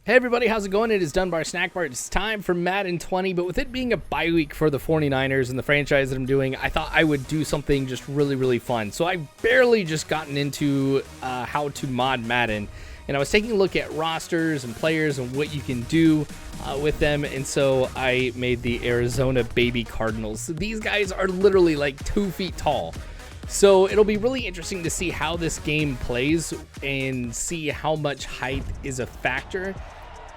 Hey everybody, how's it going? It is dunbarsnackbar. It's time for Madden 20, but with it being a bye week for the 49ers and the franchise that I'm doing, I thought I would do something just really fun. So I've barely just gotten into how to mod Madden, and I was taking a look at rosters and players and what you can do with them, and so I made the Arizona Baby Cardinals. So these guys are literally like 2 feet tall. So it'll be really interesting to see how this game plays and see how much height is a factor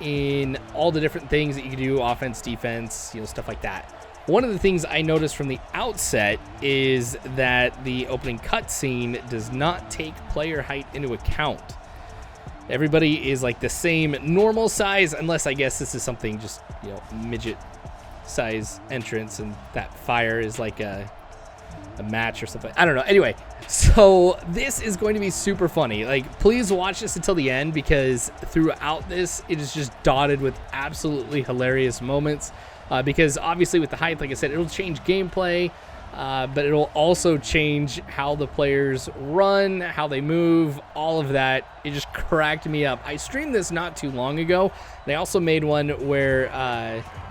in all the different things that you can do, offense, defense, stuff like that. One of the things I noticed from the outset is that the opening cutscene does not take player height into account. Everybody is like the same normal size, unless I guess this is something just, midget size entrance, and that fire is like a match or something. I don't know. Anyway, so this is going to be super funny. Like, please watch this until the end, because throughout this, it is just dotted with absolutely hilarious moments. Because obviously with the height, like I said, it'll change gameplay, but it'll also change how the players run, how they move, all of that. It just cracked me up. I streamed this not too long ago, and I also made one where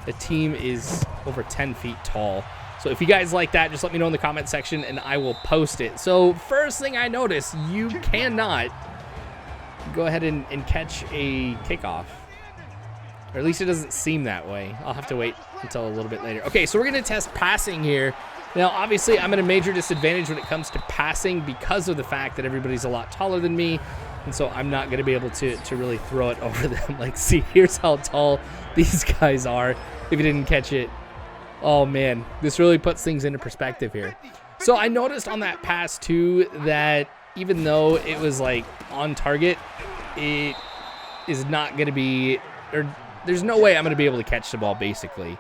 the team is over 10 feet tall. So if you guys like that, just let me know in the comment section and I will post it. So first thing I noticed, you cannot go ahead and catch a kickoff. Or at least it doesn't seem that way. I'll have to wait until a little bit later. Okay, so we're going to test passing here. Now, obviously, I'm at a major disadvantage when it comes to passing because of the fact that everybody's a lot taller than me. And so I'm not going to be able to really throw it over them. Like, see, here's how tall these guys are if you didn't catch it. Oh man, this really puts things into perspective here. So I noticed on that pass too that even though it was like on target, it is not going to be, or there's no way I'm going to be able to catch the ball basically.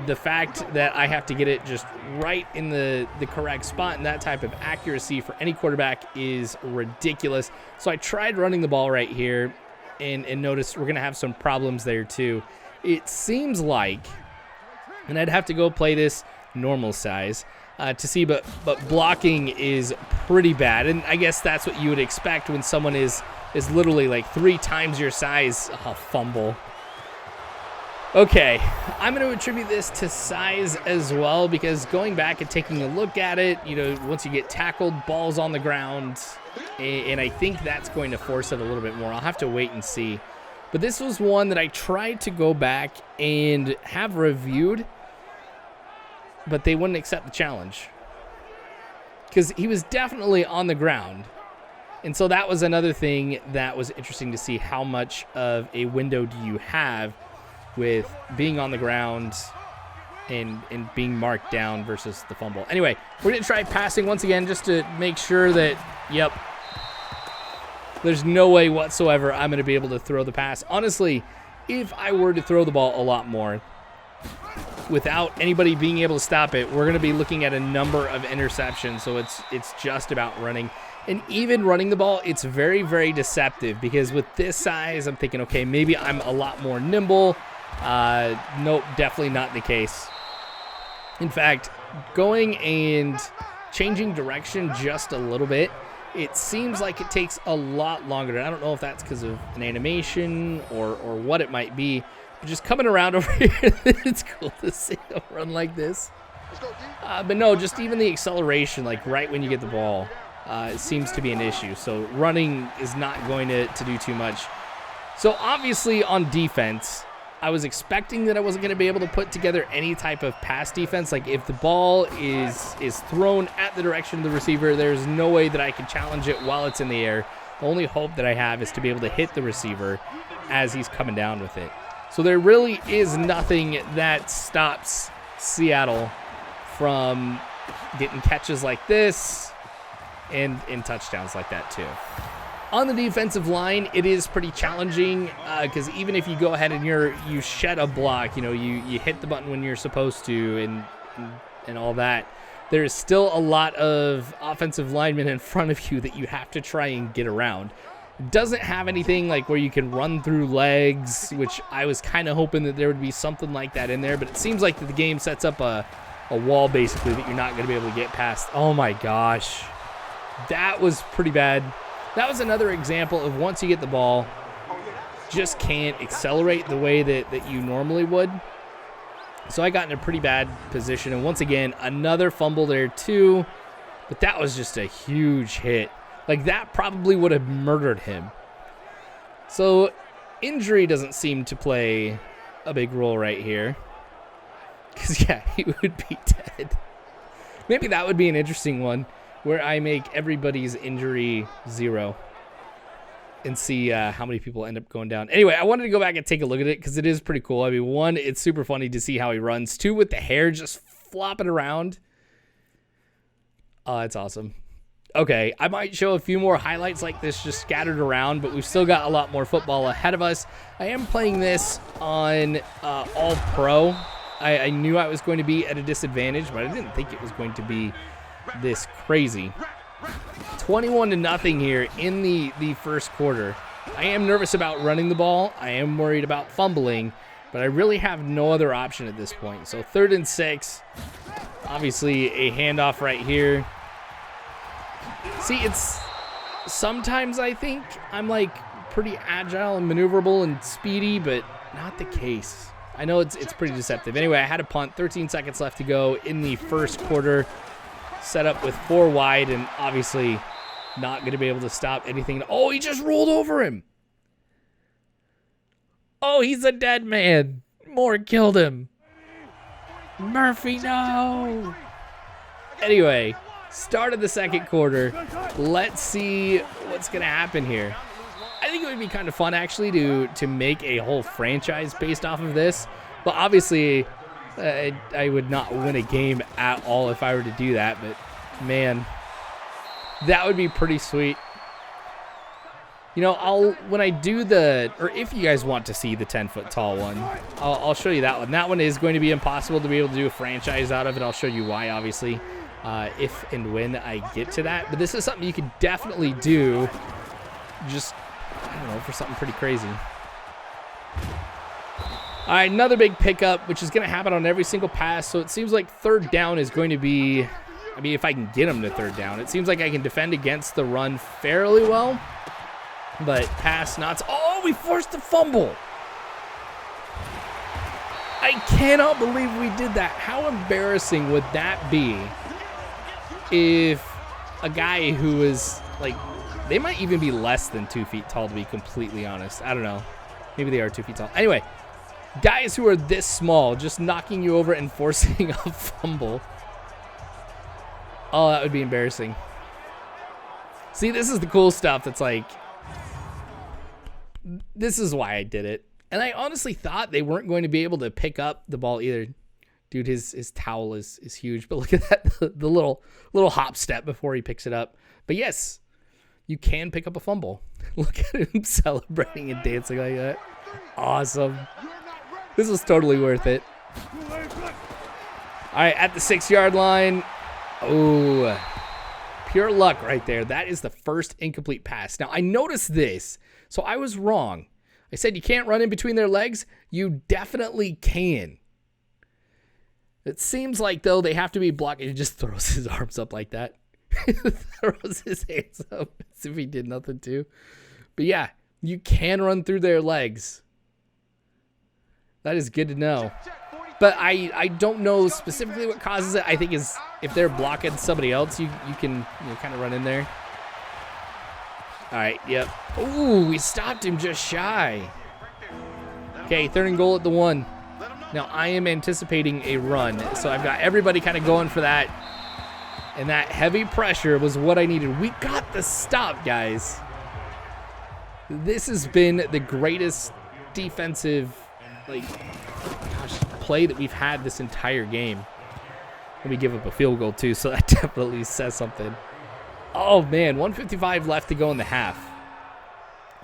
The fact that I have to get it just right in the correct spot and that type of accuracy for any quarterback is ridiculous. So I tried running the ball right here and noticed we're going to have some problems there too. It seems like, and I'd have to go play this normal size to see, but blocking is pretty bad. And I guess that's what you would expect when someone is literally like 3 times your size. Oh, fumble. Okay, I'm going to attribute this to size as well, because going back and taking a look at it, once you get tackled, ball's on the ground, and I think that's going to force it a little bit more. I'll have to wait and see. But this was one that I tried to go back and have reviewed, but they wouldn't accept the challenge because he was definitely on the ground. And so that was another thing that was interesting to see. How much of a window do you have with being on the ground and being marked down versus the fumble? Anyway, we're going to try passing once again just to make sure that, yep, there's no way whatsoever I'm going to be able to throw the pass. Honestly, if I were to throw the ball a lot more, without anybody being able to stop it, we're going to be looking at a number of interceptions. So it's just about running. And even running the ball, it's very deceptive, because with this size, I'm thinking, okay, maybe I'm a lot more nimble. Nope, definitely not the case. In fact, going and changing direction just a little bit, it seems like it takes a lot longer. I don't know if that's because of an animation or what it might be. But just coming around over here, it's cool to see them run like this. But no, just even the acceleration, like right when you get the ball, it seems to be an issue. So running is not going to do too much. So obviously on defense, I was expecting that I wasn't going to be able to put together any type of pass defense. Like if the ball is thrown at the direction of the receiver, there's no way that I can challenge it while it's in the air. The only hope that I have is to be able to hit the receiver as he's coming down with it. So there really is nothing that stops Seattle from getting catches like this and touchdowns like that too. On the defensive line, it is pretty challenging because even if you go ahead and you shed a block, you hit the button when you're supposed to and all that, there's still a lot of offensive linemen in front of you that you have to try and get around. It doesn't have anything like where you can run through legs, which I was kind of hoping that there would be something like that in there, but it seems like the game sets up a wall basically that you're not going to be able to get past. Oh my gosh, that was pretty bad. That was another example of once you get the ball, just can't accelerate the way that you normally would. So I got in a pretty bad position. And once again, another fumble there too. But that was just a huge hit. Like, that probably would have murdered him. So injury doesn't seem to play a big role right here. Because, yeah, he would be dead. Maybe that would be an interesting one where I make everybody's injury 0 and see how many people end up going down. Anyway, I wanted to go back and take a look at it because it is pretty cool. I mean, 1, it's super funny to see how he runs. 2, with the hair just flopping around. Oh, that's awesome. Okay, I might show a few more highlights like this just scattered around, but we've still got a lot more football ahead of us. I am playing this on All Pro. I knew I was going to be at a disadvantage, but I didn't think it was going to be this crazy. 21-0 here in the first quarter. I am nervous about running the ball. I am worried about fumbling, but I really have no other option at this point. So 3rd and 6. Obviously a handoff right here. See, it's sometimes I think I'm like pretty agile and maneuverable and speedy, but not the case. I know it's pretty deceptive. Anyway, I had a punt, 13 seconds left to go in the first quarter. Set up with 4 wide and obviously not going to be able to stop anything. Oh, he just rolled over him. Oh, he's a dead man. Moore killed him. Murphy, no. Anyway, start of the second quarter. Let's see what's going to happen here. I think it would be kind of fun, actually, to make a whole franchise based off of this. But obviously, I would not win a game at all if I were to do that. But, man, that would be pretty sweet. You know, when I do or if you guys want to see the 10-foot tall one, I'll show you that one. That one is going to be impossible to be able to do a franchise out of it. I'll show you why, obviously, if and when I get to that. But this is something you can definitely do just, I don't know, for something pretty crazy. All right, another big pickup, which is going to happen on every single pass. So it seems like 3rd down is going to be, I mean, if I can get them to 3rd down. It seems like I can defend against the run fairly well. But pass not. Oh, we forced the fumble. I cannot believe we did that. How embarrassing would that be if a guy who is, like, they might even be less than 2 feet tall, to be completely honest. I don't know. Maybe they are 2 feet tall. Anyway, guys who are this small just knocking you over and forcing a fumble. Oh, that would be embarrassing. See, this is the cool stuff that's like, this is why I did it. And I honestly thought they weren't going to be able to pick up the ball either. Dude, his towel is huge. But look at that, the little hop step before he picks it up. But yes, you can pick up a fumble. Look at him celebrating and dancing like that. Awesome. This was totally worth it. All right, at the 6-yard line. Oh, pure luck right there. That is the first incomplete pass. Now, I noticed this. So I was wrong. I said you can't run in between their legs. You definitely can. It seems like, though, they have to be blocked. He just throws his arms up like that. Throws his hands up as if he did nothing to. But yeah, you can run through their legs. That is good to know. But I don't know specifically what causes it. I think is if they're blocking somebody else, you can kind of run in there. All right, yep. Ooh, we stopped him just shy. Okay, 3rd and goal at the 1. Now, I am anticipating a run, so I've got everybody kind of going for that. And that heavy pressure was what I needed. We got the stop, guys. This has been the greatest defensive, play that we've had this entire game. Let me give up a field goal, too, so that definitely says something. Oh, man, 1:55 left to go in the half.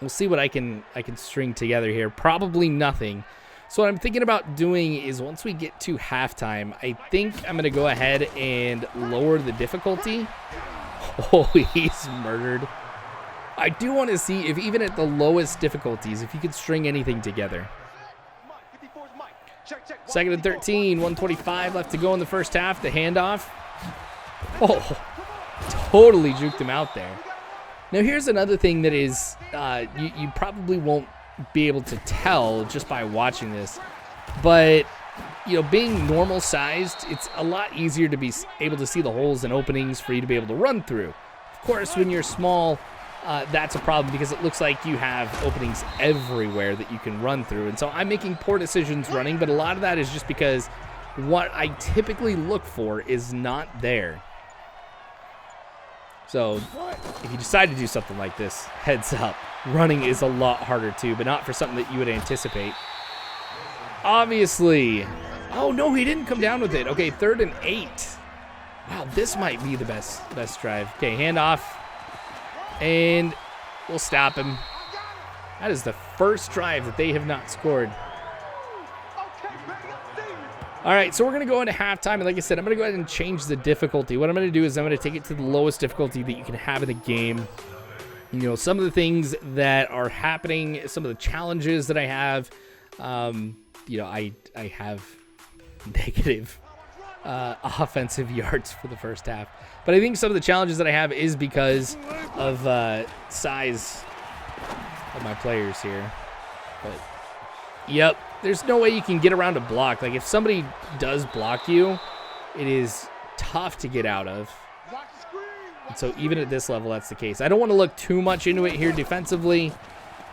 We'll see what I can string together here. Probably nothing. So what I'm thinking about doing is once we get to halftime, I think I'm going to go ahead and lower the difficulty. Oh, he's murdered. I do want to see if even at the lowest difficulties, if you could string anything together. 2nd and 13, 1:25 left to go in the first half. The handoff. Oh, totally juked him out there. Now, here's another thing that is you probably won't be able to tell just by watching this. But, you know, being normal sized, it's a lot easier to be able to see the holes and openings for you to be able to run through. Of course, when you're small, that's a problem because it looks like you have openings everywhere that you can run through. And so I'm making poor decisions running, but a lot of that is just because what I typically look for is not there. So if you decide to do something like this, heads up, running is a lot harder too, but not for something that you would anticipate. Obviously. Oh, no, he didn't come down with it. Okay, 3rd and 8. Wow, this might be the best drive. Okay, handoff. And we'll stop him. That is the first drive that they have not scored. All right, so we're going to go into halftime. And like I said, I'm going to go ahead and change the difficulty. What I'm going to do is I'm going to take it to the lowest difficulty that you can have in the game. You know, some of the things that are happening, some of the challenges that I have, you know, I have negative offensive yards for the first half. But I think some of the challenges that I have is because of size of my players here. But, yep, there's no way you can get around a block. Like, if somebody does block you, it is tough to get out of. And so even at this level, that's the case. I don't want to look too much into it here defensively,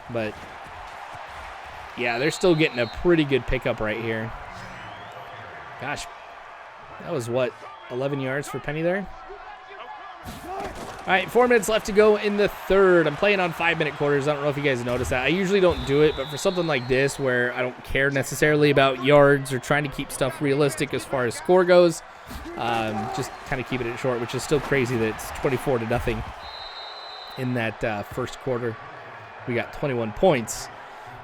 but yeah, they're still getting a pretty good pickup right here. Gosh, that was what, 11 yards for Penny there? All right, 4 minutes left to go in the third. I'm playing on 5-minute quarters. I don't know if you guys noticed that. I usually don't do it, but for something like this where I don't care necessarily about yards or trying to keep stuff realistic as far as score goes, just kind of keeping it short, which is still crazy that it's 24-0 in that first quarter. We got 21 points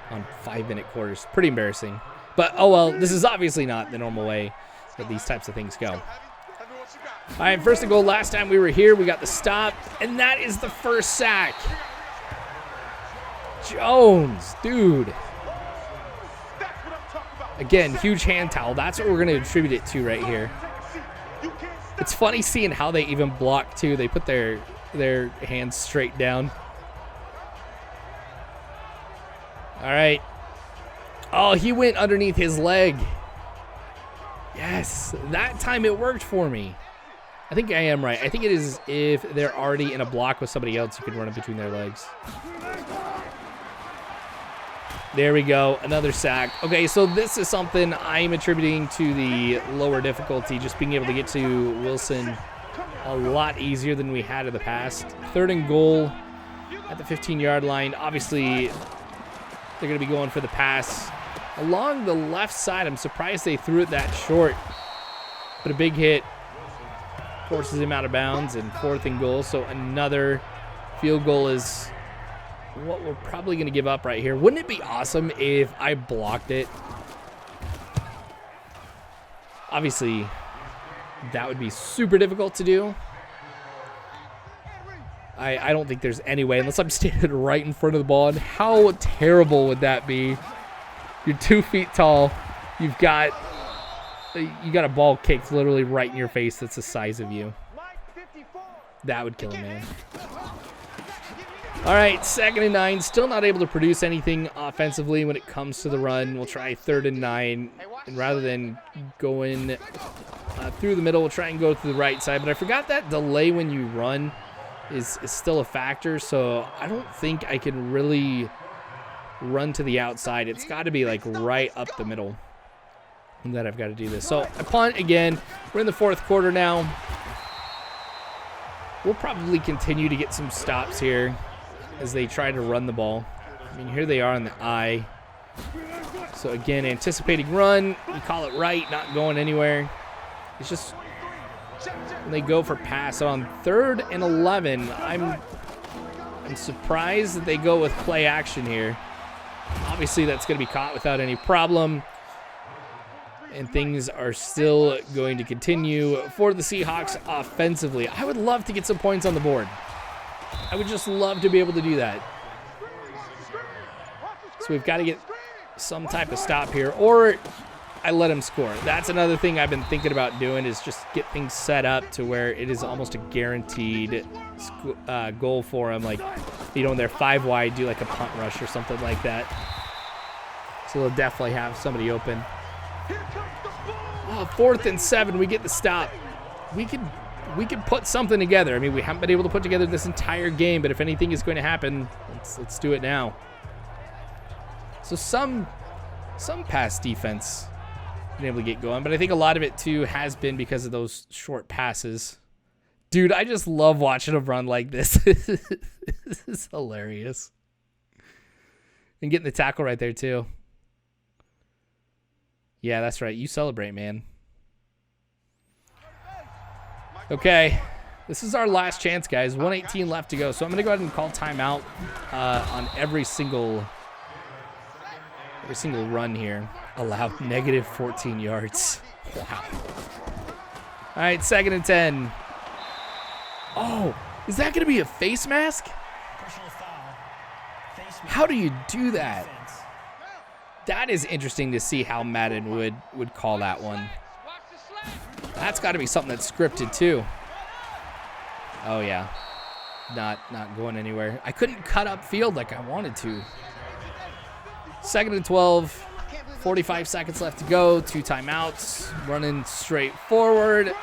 on 5-minute quarters. Pretty embarrassing. But, oh well, this is obviously not the normal way that these types of things go. All right, first and goal. Last time we were here, we got the stop, and that is the first sack. Jones, dude. Again, huge hand towel. That's what we're going to attribute it to right here. It's funny seeing how they even block, too. They put their hands straight down. All right. Oh, he went underneath his leg. Yes, that time it worked for me. I think I am right. I think it is if they're already in a block with somebody else, you can run it between their legs. There we go. Another sack. Okay, so this is something I'm attributing to the lower difficulty, just being able to get to Wilson a lot easier than we had in the past. 3rd and goal at the 15-yard line. Obviously, they're going to be going for the pass. Along the left side, I'm surprised they threw it that short. But a big hit forces him out of bounds, and 4th and goal. So another field goal is what we're probably going to give up right here. Wouldn't it be awesome if I blocked it? Obviously, that would be super difficult to do. I don't think there's any way, unless I'm standing right in front of the ball. And how terrible would that be? You're 2 feet tall. You got a ball kicked literally right in your face that's the size of you. That would kill a man. All right, 2nd and 9. Still not able to produce anything offensively when it comes to the run. We'll try 3rd and 9. And rather than going through the middle, we'll try and go to the right side. But I forgot that delay when you run is still a factor. So I don't think I can really run to the outside. It's got to be like right up the middle that I've got to do this. So I punt again. We're in the 4th quarter now. We'll probably continue to get some stops here as they try to run the ball. I mean, here they are on the I. So again, anticipating run. You call it right, not going anywhere. It's just when they go for pass. So on 3rd and 11, I'm surprised that they go with play action here. Obviously, that's going to be caught without any problem. And things are still going to continue for the Seahawks offensively. I would love to get some points on the board. I would just love to be able to do that. So we've got to get some type of stop here, or I let him score. That's another thing I've been thinking about doing, is just get things set up to where it is almost a guaranteed goal for him. Like you know, when they're 5 wide, do like a punt rush or something like that. So they'll definitely have somebody open. Oh, 4th and 7, we get the stop. We can put something together. I mean, we haven't been able to put together this entire game, but if anything is going to happen, let's do it now. So some pass defense been able to get going, but I think a lot of it too has been because of those short passes. Dude, I just love watching them run like this. This is hilarious. And getting the tackle right there too. Yeah, that's right. You celebrate, man. Okay, this is our last chance, guys. 1:18 left to go, so I'm going to go ahead and call timeout on every single run here. Allowed negative 14 yards. Wow. All right, 2nd and 10. Oh, is that going to be a face mask? How do you do that? That is interesting to see how Madden would call that one. That's got to be something that's scripted too. Oh yeah, not going anywhere. I couldn't cut up field like I wanted to. 2nd and 12, 45 seconds left to go. 2 timeouts, running straight forward.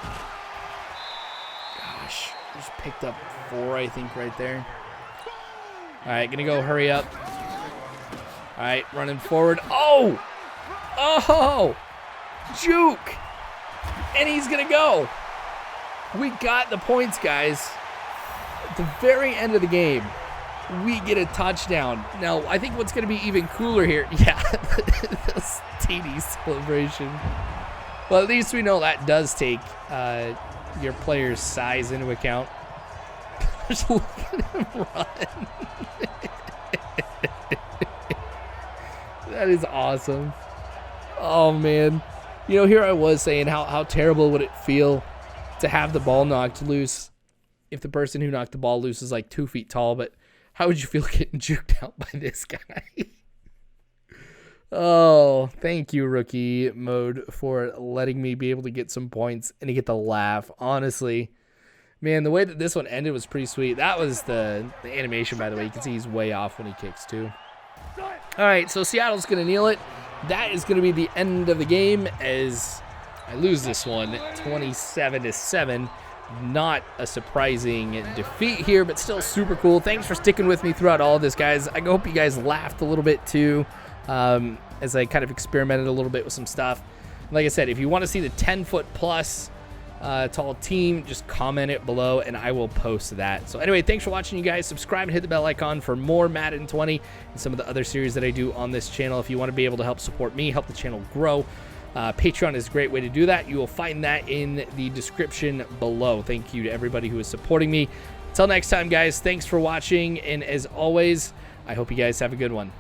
Gosh, just picked up 4, I think, right there. All right, gonna go hurry up. All right, running forward. Oh, juke. And he's going to go. We got the points, guys. At the very end of the game, we get a touchdown. Now, I think what's going to be even cooler here, yeah, this TD celebration. Well, at least we know that does take your player's size into account. Just look at him run. That is awesome. Oh, man. You know, here I was saying how terrible would it feel to have the ball knocked loose if the person who knocked the ball loose is like 2 feet tall, but how would you feel getting juked out by this guy? Oh, thank you, Rookie Mode, for letting me be able to get some points and to get the laugh. Honestly, man, the way that this one ended was pretty sweet. That was the animation, by the way. You can see he's way off when he kicks, too. All right, so Seattle's going to kneel it. That is going to be the end of the game as I lose this one 27-7. Not a surprising defeat here, but still super cool. Thanks for sticking with me throughout all of this, guys. I hope you guys laughed a little bit too as I kind of experimented a little bit with some stuff. Like I said, if you want to see the 10-foot plus tall team, just comment it below and I will post that. So anyway, thanks for watching, you guys. Subscribe and hit the bell icon for more Madden 20 and some of the other series that I do on this channel. If you want to be able to help support me, help the channel grow, Patreon is a great way to do that. You will find that in the description below. Thank you to everybody who is supporting me. Until next time, guys, thanks for watching, and as always, I hope you guys have a good one.